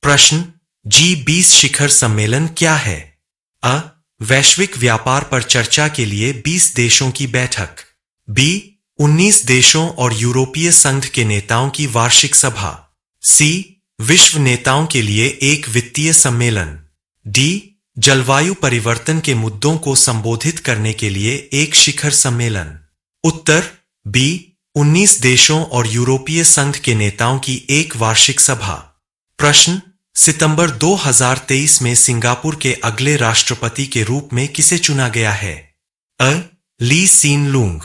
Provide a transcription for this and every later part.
प्रश्न, G20 शिखर सम्मेलन क्या है? अ. वैश्विक व्यापार पर चर्चा के लिए 20 देशों की बैठक। बी. 19 देशों और यूरोपीय संघ के नेताओं की वार्षिक सभा। सी. विश्व नेताओं के लिए एक वित्तीय सम्मेलन। डी. जलवायु परिवर्तन के मुद्दों को संबोधित करने के लिए एक शिखर सम्मेलन। उत्तर बी. 19 देशों और यूरोपीय संघ के नेताओं की एक वार्षिक सभा। प्रश्न, सितंबर 2023 में सिंगापुर के अगले राष्ट्रपति के रूप में किसे चुना गया है? अ. Lee Hsien Loong.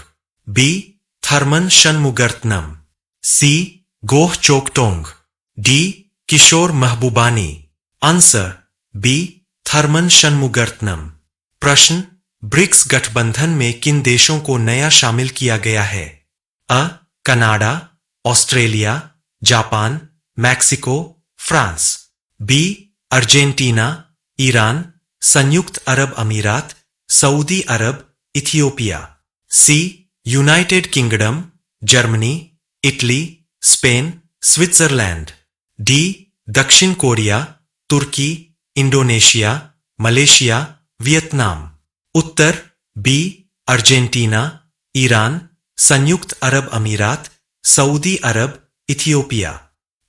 B. Tharman Shanmugaratnam. C. Goh Chok Tong. D. Kishore Mahbubani. Answer B. Tharman Shanmugaratnam. प्रश्न, ब्रिक्स गठबंधन में किन देशों को नया शामिल किया गया है? अ. Canada, Australia, Japan, Mexico, France. B. Argentina, Iran, संयुक्त अरब अमीरात, सऊदी अरब, Ethiopia. C. United Kingdom, Germany, Italy, Spain, Switzerland. D. दक्षिण कोरिया, तुर्की, इंडोनेशिया, मलेशिया, वियतनाम। उत्तर बी. अर्जेंटीना, ईरान, संयुक्त अरब अमीरात, सऊदी अरब, इथियोपिया।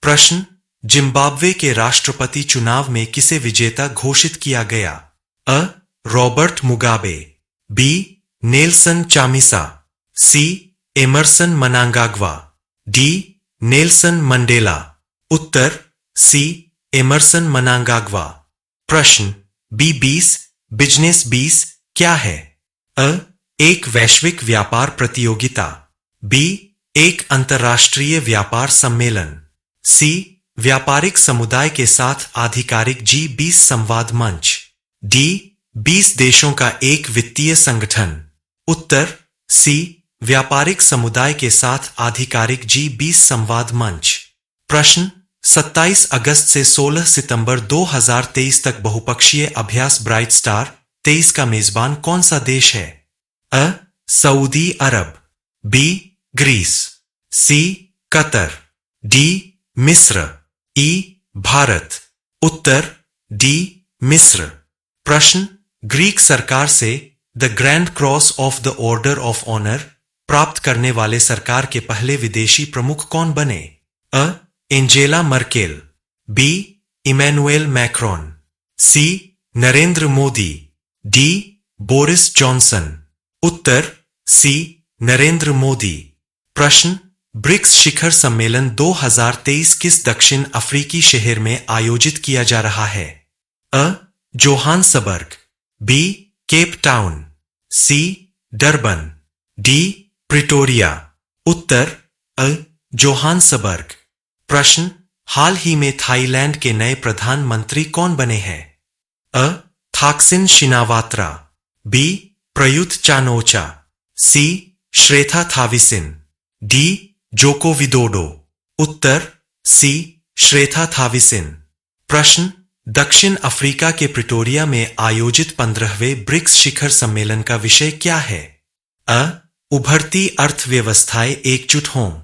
प्रश्न, जिम्बाब्वे के राष्ट्रपति चुनाव में किसे विजेता घोषित किया गया? अ. Robert Mugabe. B. Nelson Chamisa. C. Emerson Mnangagwa. D. Nelson Mandela. उत्तर सी. एमरसन मनांगाग्वा। प्रश्न, B20 बिजनेस 20 क्या है? अ. एक वैश्विक व्यापार प्रतियोगिता। बी. एक अंतर्राष्ट्रीय व्यापार सम्मेलन। सी. व्यापारिक समुदाय के साथ आधिकारिक G20 संवाद मंच। डी. 20 देशों का एक वित्तीय संगठन। उत्तर सी. व्यापारिक समुदाय के साथ आधिकारिक G20 संवाद मंच। प्रश्न, 27 अगस्त से 16 सितंबर 2023 तक बहुपक्षीय अभ्यास ब्राइट स्टार 23 का मेजबान कौन सा देश है? अ. सऊदी अरब। B. Greece. C. Qatar. D. मिस्र। ई. भारत। उत्तर डी. मिस्र। प्रश्न, ग्रीक सरकार से the grand cross of the order of honour प्राप्त करने वाले सरकार के पहले विदेशी प्रमुख कौन बने? अ. Angela Merkel. B. Emmanuel Macron. C. Narendra Modi. D. Boris Johnson. उत्तर सी. नरेंद्र मोदी। प्रश्न, ब्रिक्स शिखर सम्मेलन 2023 किस दक्षिण अफ्रीकी शहर में आयोजित किया जा रहा है? अ. Johannesburg. B. Cape Town. C. Durban. D. Pretoria. उत्तर अ. जोहान्सबर्ग। प्रश्न, हाल ही में थाईलैंड के नए प्रधानमंत्री कौन बने हैं? अ. Thaksin Shinawatra. B. Prayut Chanocha. C. Srettha Thavisin. D. Joko Widodo. उत्तर सी. Srettha Thavisin. प्रश्न, दक्षिण अफ्रीका के प्रिटोरिया में आयोजित 15वें ब्रिक्स शिखर सम्मेलन का विषय क्या है? अ. उभरती अर्थव्यवस्थाएं एकजुट हों।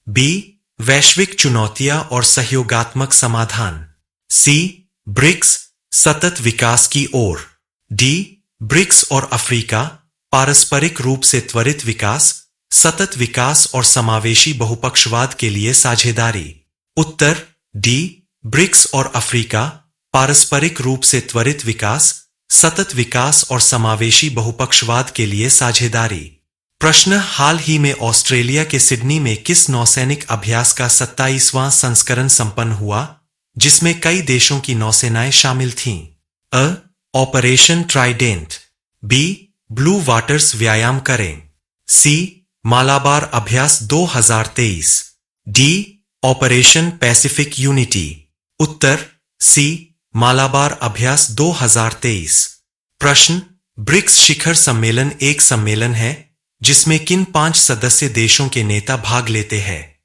बी. वैश्विक चुनौतियां और सहयोगात्मक समाधान। सी. ब्रिक्स सतत विकास की ओर। डी. ब्रिक्स और अफ्रीका पारस्परिक रूप से त्वरित विकास, सतत विकास और समावेशी बहुपक्षवाद के लिए साझेदारी। उत्तर डी. ब्रिक्स और अफ्रीका पारस्परिक रूप से त्वरित विकास, सतत विकास और समावेशी बहुपक्षवाद के लिए साझेदारी। प्रश्न, हाल ही में ऑस्ट्रेलिया के सिडनी में किस नौसैनिक अभ्यास का 27वां संस्करण संपन्न हुआ, जिसमें कई देशों की नौसेनाएं शामिल थीं? अ. Operation Trident. B. Blue waters व्यायाम करें। सी. मालाबार अभ्यास 2023। डी. Operation Pacific Unity. उत्तर सी. मालाबार अभ्यास 2023। प्रश्न, ब्रिक्स शिखर सम्मेलन एक सम्मेलन है जिसमें किन 5 सदस्य देशों के नेता भाग लेते हैं?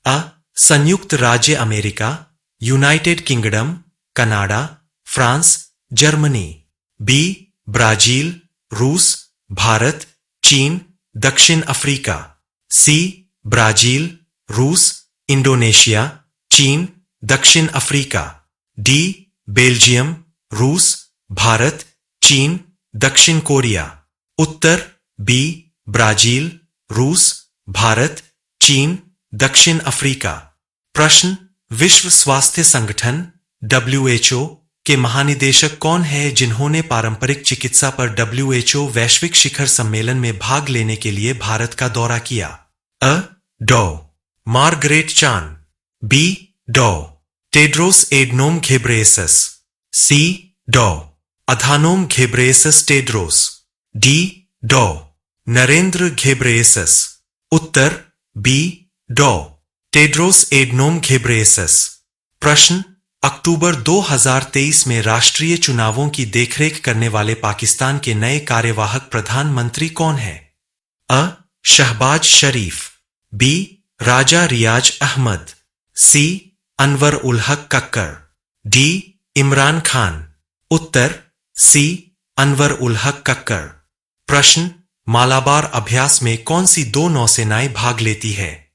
अ. संयुक्त राज्य America, United Kingdom, Canada, France, Germany. B. Brazil, रूस, भारत, चीन, दक्षिण अफ्रीका। सी. ब्राजील, रूस, इंडोनेशिया, चीन, दक्षिण अफ्रीका। डी बेल्जियम, रूस, भारत, चीन, दक्षिण कोरिया। उत्तर बी ब्राजील, रूस, भारत, चीन, दक्षिण अफ्रीका। प्रश्न, विश्व स्वास्थ्य संगठन WHO के महानिदेशक कौन है जिन्होंने पारंपरिक चिकित्सा पर WHO वैश्विक शिखर सम्मेलन में भाग लेने के लिए भारत का दौरा किया? अ डॉ मार्गरेट चान, बी डॉ टेड्रोस एडनोम घेब्रेयेसस, सी डॉ अधानोम घेब्रेयेसस टेड्रोस, डी डॉ नरेंद्र घेब्रेयेसस। उत्तर बी डॉ टेड्रोस एडनोम घेब्रेयेसस। प्रश्न, अक्टूबर 2023 में राष्ट्रीय चुनावों की देखरेख करने वाले पाकिस्तान के नए कार्यवाहक प्रधानमंत्री कौन है? अ शहबाज शरीफ, बी राजा रियाज अहमद, सी अनवर उल हक कक्कर, डी इमरान खान। उत्तर सी अनवर उल हक कक्कर। प्रश्न, मालाबार अभ्यास में कौन सी दो नौसेनाएं भाग लेती है?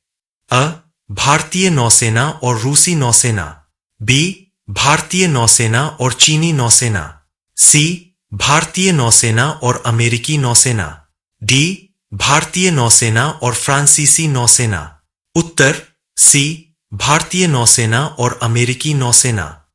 अ भारतीय नौसेना और रूसी नौसेना, बी भारतीय नौसेना और चीनी नौसेना, सी भारतीय नौसेना और अमेरिकी नौसेना, डी भारतीय नौसेना और फ्रांसीसी नौसेना। उत्तर सी भारतीय नौसेना और अमेरिकी नौसेना।